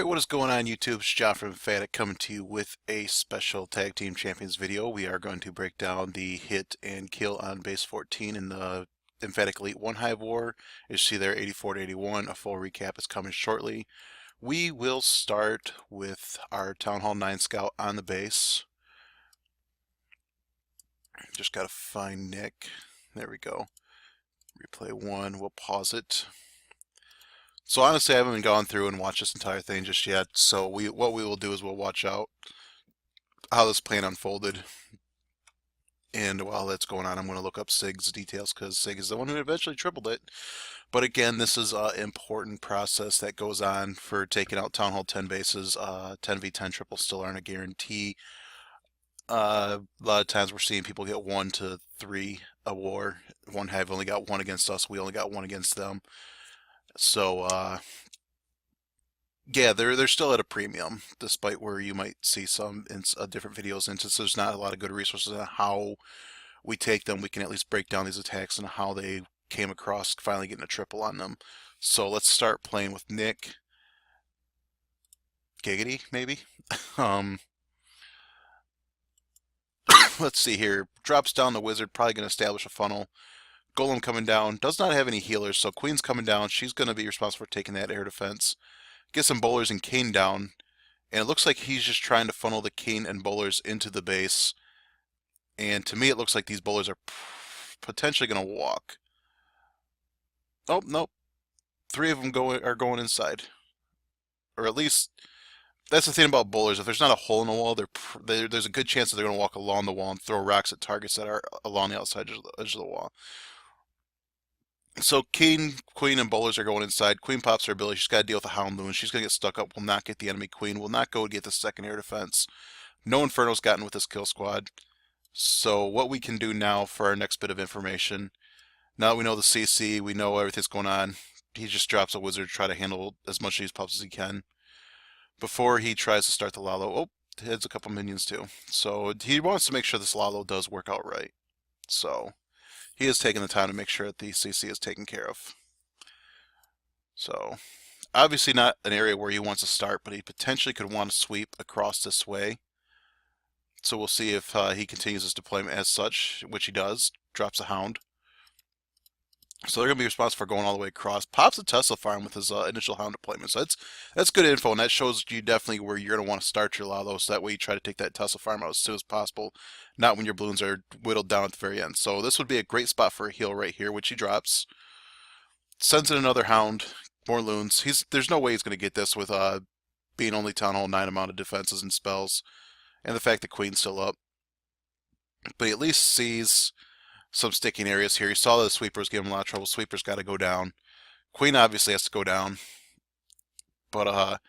Alright, what is going on YouTube? It's John from Emphatic coming to you with a special Tag Team Champions video. We are going to break down the hit and kill on base 14 in the Emphatic Elite Onehive War. As you see there, 84 to 81. A full recap is coming shortly. We will start with our Town Hall 9 Scout on the base. Just gotta find Nick. There we go. Replay 1, we'll pause it. So honestly, I haven't gone through and watched this entire thing just yet. So what we will do is we'll watch out how this plan unfolded. And while that's going on, I'm going to look up Sig's details because Sig is the one who eventually tripled it. But again, this is an important process that goes on for taking out Town Hall 10 bases. 10v10 triples still aren't a guarantee. A lot of times we're seeing people get 1 to 3 a war. Onehive only got 1 against us. We only got 1 against them. So, yeah, they're still at a premium, despite where you might see some in different videos. And since there's not a lot of good resources on how we take them, we can at least break down these attacks and how they came across finally getting a triple on them. So let's start playing with Nick. Giggity, maybe? Let's see here. Drops down the wizard, probably going to establish a funnel. Golem coming down, does not have any healers, so Queen's coming down. She's going to be responsible for taking that air defense. Get some bowlers and Kane down, and it looks like he's just trying to funnel the Kane and bowlers into the base. And to me, it looks like these bowlers are potentially going to walk. Oh, nope. 3 of them are going inside. Or at least, that's the thing about bowlers. If there's not a hole in the wall, there's a good chance that they're going to walk along the wall and throw rocks at targets that are along the outside edge of the wall. So King, Queen, and bowlers are going inside. Queen pops her ability. She's got to deal with the Hound Loon. She's going to get stuck up. Will not get the enemy Queen. Will not go get the second air defense. No Inferno's gotten with this kill squad. So what we can do now for our next bit of information, now that we know the CC, we know everything's going on, he just drops a wizard to try to handle as much of these pups as he can before he tries to start the Lalo. Oh, heads a couple minions too. So he wants to make sure this Lalo does work out right. So he is taking the time to make sure that the CC is taken care of. So, obviously not an area where he wants to start, but he potentially could want to sweep across this way. So we'll see if he continues his deployment as such, which he does. Drops a Hound. So they're going to be responsible for going all the way across. Pops a Tesla farm with his initial Hound deployment. So that's good info, and that shows you definitely where you're going to want to start your Lalo, so that way you try to take that Tesla farm out as soon as possible, not when your balloons are whittled down at the very end. So this would be a great spot for a heal right here, which he drops. Sends in another Hound, more loons. There's no way he's going to get this with being only Town Hall 9 amount of defenses and spells, and the fact that Queen's still up. But he at least sees some sticking areas here. He saw that the sweepers give him a lot of trouble. Sweepers got to go down. Queen obviously has to go down. But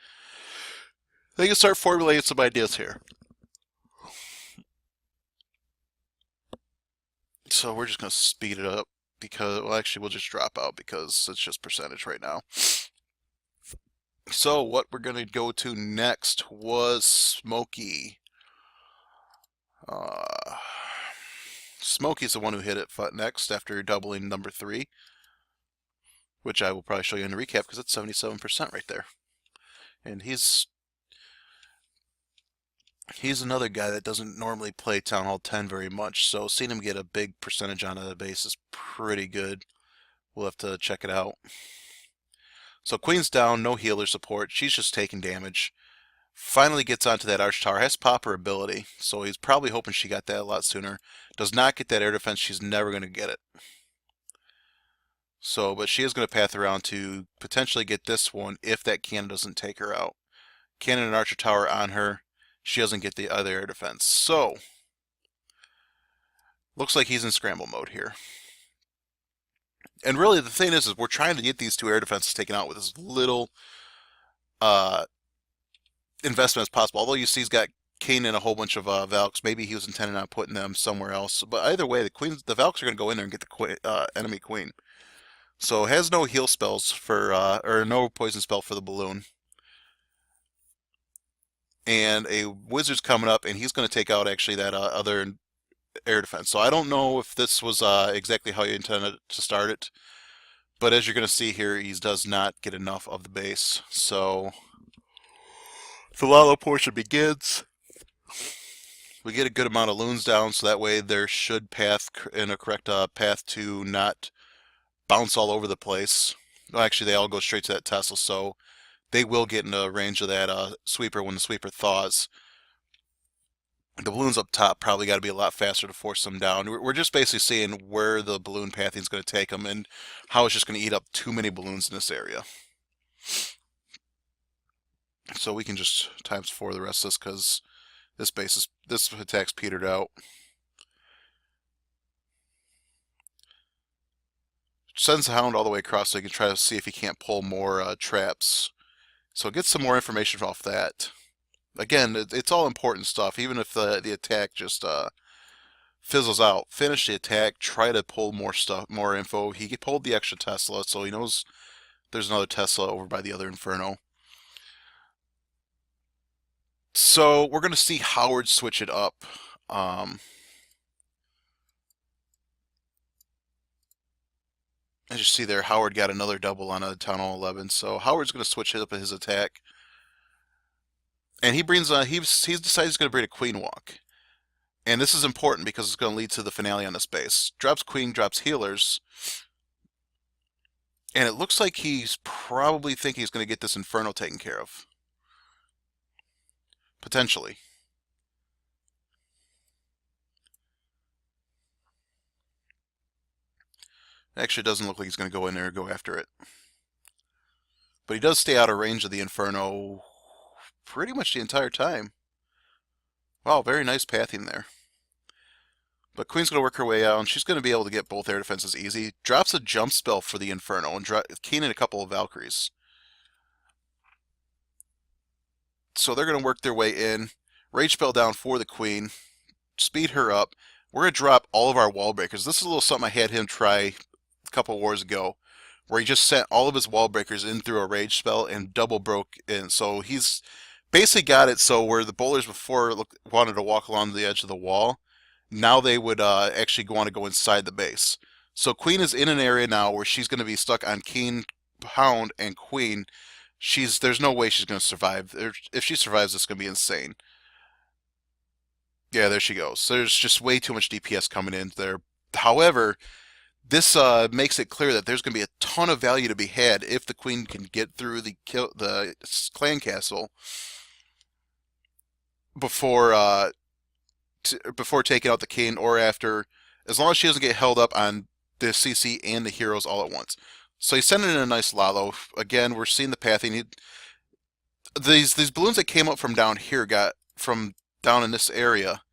they can start formulating some ideas here. So we're just going to speed it up because, well, actually we'll just drop out because it's just percentage right now. So what we're going to go to next was Smokey. Smokey's the one who hit it next after doubling number 3, which I will probably show you in the recap because it's 77% right there. And he's another guy that doesn't normally play Town Hall 10 very much, so seeing him get a big percentage on the base is pretty good. We'll have to check it out. So Queen's down, no healer support. She's just taking damage. Finally gets onto that Arch Tower. Has to pop her ability, so he's probably hoping she got that a lot sooner. Does not get that air defense. She's never going to get it. So, but she is going to path around to potentially get this one if that cannon doesn't take her out. Cannon and Archer Tower on her. She doesn't get the other air defense. So, looks like he's in scramble mode here. And really, the thing is we're trying to get these 2 air defenses taken out with as little investment as possible. Although you see he's got Kane and a whole bunch of Valks. Maybe he was intending on putting them somewhere else. But either way, the Valks are going to go in there and get the enemy Queen. So has no heal spells for, or no poison spell for the balloon. And a wizard's coming up, and he's going to take out actually that other air defense. So I don't know if this was exactly how you intended to start it. But as you're going to see here, he does not get enough of the base. So The Lalo portion begins. We get a good amount of loons down, so that way there should path in a correct path to not bounce all over the place. Well, actually, they all go straight to that Tesla, so they will get into range of that sweeper when the sweeper thaws. The balloons up top probably got to be a lot faster to force them down. We're just basically seeing where the balloon pathing is going to take them and how it's just going to eat up too many balloons in this area. So we can just times 4 the rest of this because this attack's petered out. Sends the Hound all the way across so he can try to see if he can't pull more traps. So get some more information off that. Again, it's all important stuff, even if the attack just fizzles out. Finish the attack, try to pull more stuff, more info. He pulled the extra Tesla, so he knows there's another Tesla over by the other Inferno. So we're going to see Howard switch it up. As you see there, Howard got another double on a Town Hall 11, so Howard's going to switch it up his attack. And he brings he's decided he's going to bring a Queen Walk. And this is important because it's going to lead to the finale on this base. Drops Queen, drops healers. And it looks like he's probably thinking he's going to get this Inferno taken care of. Potentially. Actually, it doesn't look like he's going to go in there and go after it. But he does stay out of range of the Inferno pretty much the entire time. Wow, very nice pathing there. But Queen's going to work her way out, and she's going to be able to get both air defenses easy. Drops a jump spell for the Inferno, and keying in a couple of Valkyries. So they're going to work their way in. Rage spell down for the Queen. Speed her up. We're going to drop all of our wall breakers. This is a little something I had him try a couple wars ago, where he just sent all of his wall breakers in through a rage spell and double broke in. So he's basically got it so where the bowlers before wanted to walk along the edge of the wall, now they would actually want to go inside the base. So Queen is in an area now where she's going to be stuck on King, Hound, and Queen. There's no way she's going to survive. If she survives, it's going to be insane. Yeah, there she goes. There's just way too much DPS coming in there. However, this makes it clear that there's going to be a ton of value to be had if the Queen can get through the clan castle before taking out the King or after, as long as she doesn't get held up on the CC and the heroes all at once. So he's sending in a nice Lalo. Again, we're seeing the pathing. These balloons that came up from down here from down in this area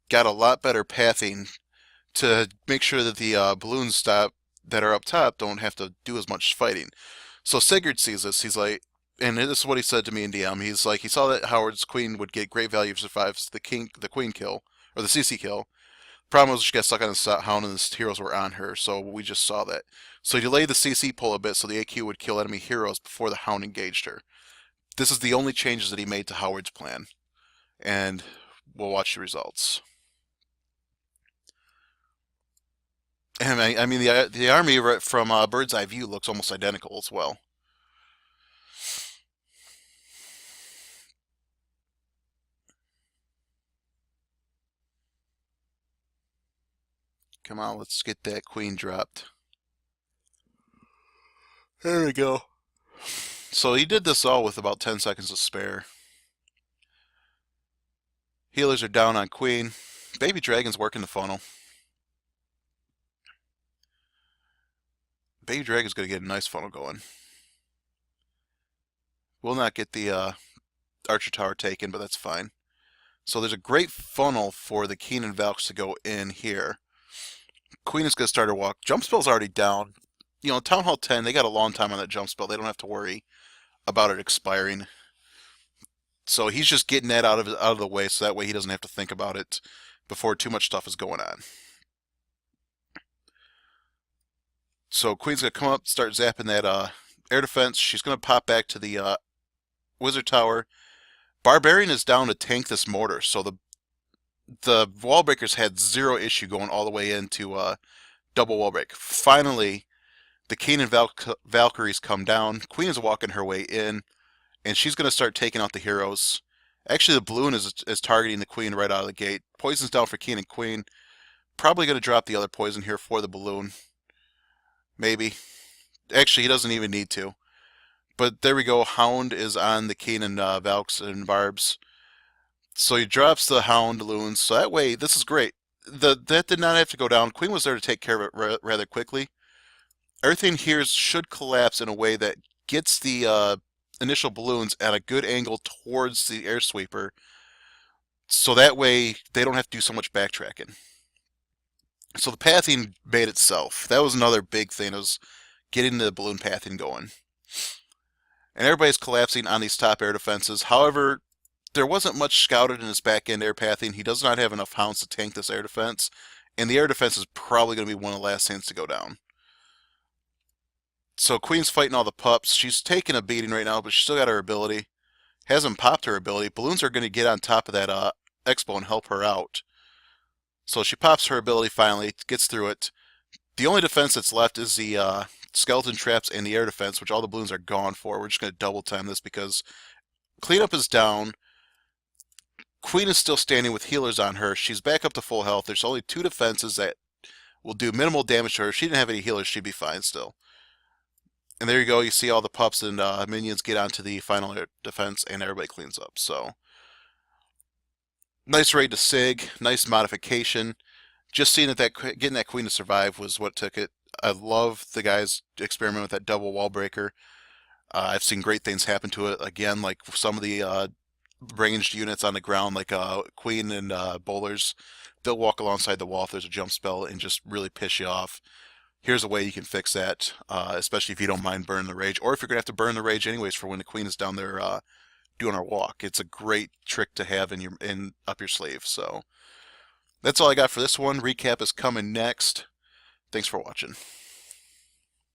got a lot better pathing to make sure that the balloons that are up top don't have to do as much fighting. So Sigurd sees this. He's like, and this is what he said to me in DM. He's like, he saw that Howard's Queen would get great value if she survives the Queen kill or the CC kill. Problem was she got stuck on the Hound and the heroes were on her, so we just saw that. So he delayed the CC pull a bit so the AQ would kill enemy heroes before the Hound engaged her. This is the only changes that he made to Howard's plan, and we'll watch the results. And I mean, the army from Bird's Eye View looks almost identical as well. Come on, let's get that Queen dropped. There we go. So he did this all with about 10 seconds to spare. Healers are down on Queen. Baby Dragon's working the funnel. Baby Dragon's going to get a nice funnel going. Will not get the Archer Tower taken, but that's fine. So there's a great funnel for the Keen and Valks to go in here. Queen is going to start her walk. Jump spell's already down. You know, Town Hall 10, they got a long time on that jump spell. They don't have to worry about it expiring. So he's just getting that out of the way so that way he doesn't have to think about it before too much stuff is going on. So Queen's going to come up, start zapping that air defense. She's going to pop back to the Wizard Tower. Barbarian is down to tank this mortar, so the wall breakers had zero issue going all the way into double wall break. Finally, the Keen and Valkyries come down. Queen is walking her way in, and she's going to start taking out the heroes. Actually, the balloon is targeting the queen right out of the gate. Poison's down for king and queen. Probably going to drop the other poison here for the balloon. Maybe. Actually, he doesn't even need to. But there we go. Hound is on the king and Valks and Barbs. So he drops the Hound loons. So that way, this is great. That did not have to go down. Queen was there to take care of it rather quickly. Everything here should collapse in a way that gets the initial balloons at a good angle towards the air sweeper. So that way, they don't have to do so much backtracking. So the pathing made itself. That was another big thing, was getting the balloon pathing going. And everybody's collapsing on these top air defenses. However, there wasn't much scouted in his back end air pathing. He does not have enough hounds to tank this air defense. And the air defense is probably going to be one of the last things to go down. So Queen's fighting all the pups. She's taking a beating right now, but she's still got her ability. Hasn't popped her ability. Balloons are going to get on top of that Expo and help her out. So she pops her ability finally, gets through it. The only defense that's left is the skeleton traps and the air defense, which all the balloons are gone for. We're just going to double time this because cleanup is down. Queen is still standing with healers on her. She's back up to full health. There's only 2 defenses that will do minimal damage to her. If she didn't have any healers, she'd be fine still. And there you go. You see all the pups and minions get onto the final air defense, and everybody cleans up. So nice raid to Sig. Nice modification. Just seeing that getting that queen to survive was what took it. I love the guys experiment with that double wall breaker. I've seen great things happen to it. Again, like some of the ranged units on the ground, like Queen and Bowlers, they'll walk alongside the wall if there's a jump spell and just really piss you off. Here's a way you can fix that, especially if you don't mind burning the rage, or if you're going to have to burn the rage anyways for when the Queen is down there doing her walk. It's a great trick to have in up your sleeve. So that's all I got for this one. Recap is coming next. Thanks for watching.